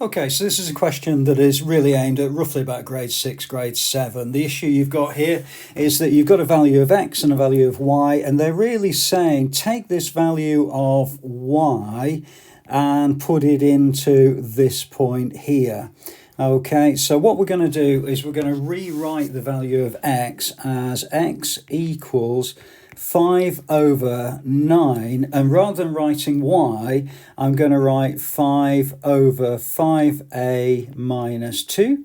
Okay, so this is a question that is really aimed at roughly about grade 6, grade 7. The issue you've got here is that you've got a value of x and a value of y, and they're really saying take this value of y and put it into this point here. Okay, so what we're going to do is we're going to rewrite the value of x as x equals 5 over 9, and rather than writing y, I'm going to write 5 over 5a minus 2,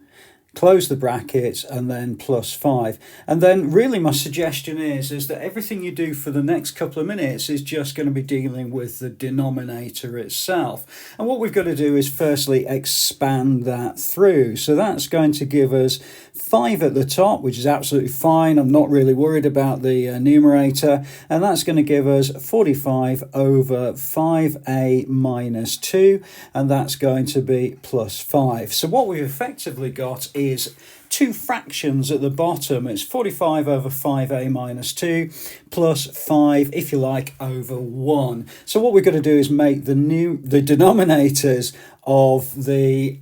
close the brackets, and then plus 5. And then really my suggestion is that everything you do for the next couple of minutes is just going to be dealing with the denominator itself. And what we've got to do is firstly expand that through. So that's going to give us 5 at the top, which is absolutely fine. I'm not really worried about the numerator. And that's going to give us 45 over 5a minus 2. And that's going to be plus 5. So what we've effectively got is two fractions at the bottom. It's 45 over 5a minus 2 plus 5, if you like, over 1. So what we've got to do is make the denominators of the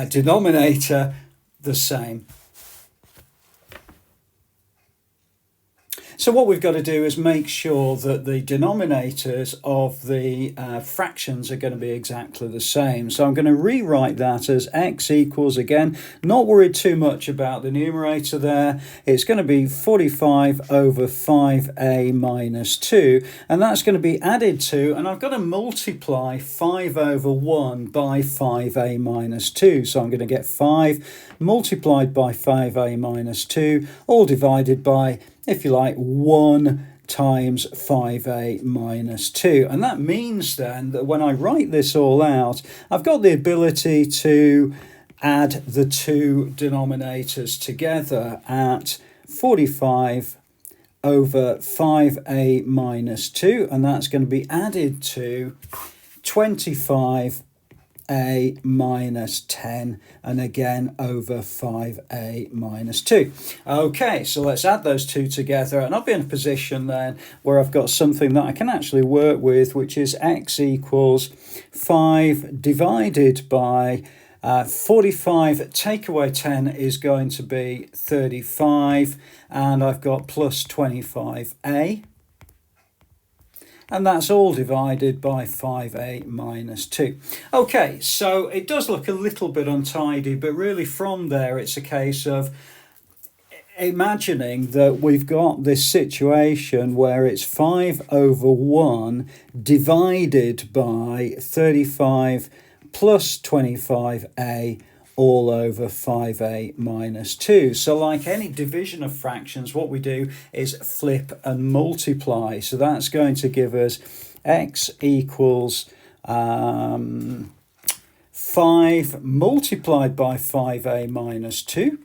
denominator the same. So what we've got to do is make sure that the denominators of the fractions are going to be exactly the same. So I'm going to rewrite that as x equals, again, not worried too much about the numerator there. It's going to be 45 over 5a minus 2, and that's going to be added to, and I've got to multiply 5 over 1 by 5a minus 2. So I'm going to get 5 multiplied by 5a minus 2, all divided by, if you like, 1 times 5a minus 2. And that means then that when I write this all out, I've got the ability to add the two denominators together at 45 over 5a minus 2, and that's going to be added to 25a minus 10, and again over 5a minus 2. Okay, so let's add those two together, and I'll be in a position then where I've got something that I can actually work with, which is x equals 5 divided by 45, take away 10 is going to be 35, and I've got plus 25a. And that's all divided by 5a minus 2. Okay, so it does look a little bit untidy, but really from there it's a case of imagining that we've got this situation where it's 5 over 1 divided by 35 plus 25a all over 5a minus 2. So like any division of fractions, what we do is flip and multiply. So that's going to give us x equals 5 multiplied by 5a minus 2,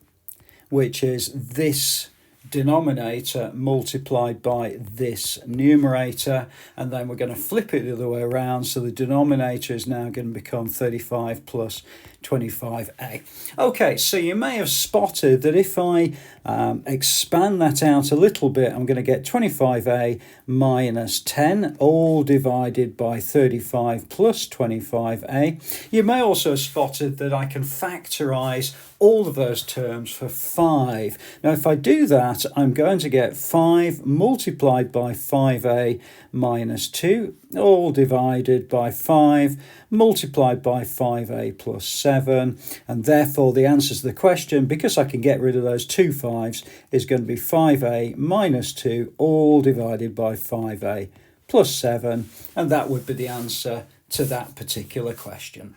which is this denominator multiplied by this numerator, and then we're going to flip it the other way around, so the denominator is now going to become 35 plus 25a. Okay, so you may have spotted that if I expand that out a little bit, I'm going to get 25a minus 10, all divided by 35 plus 25a. You may also have spotted that I can factorise all of those terms for 5. Now, if I do that, I'm going to get 5 multiplied by 5a minus 2, all divided by 5 multiplied by 5a plus 7. And therefore, the answer to the question, because I can get rid of those two 5's, is going to be 5a minus 2, all divided by 5a plus 7. And that would be the answer to that particular question.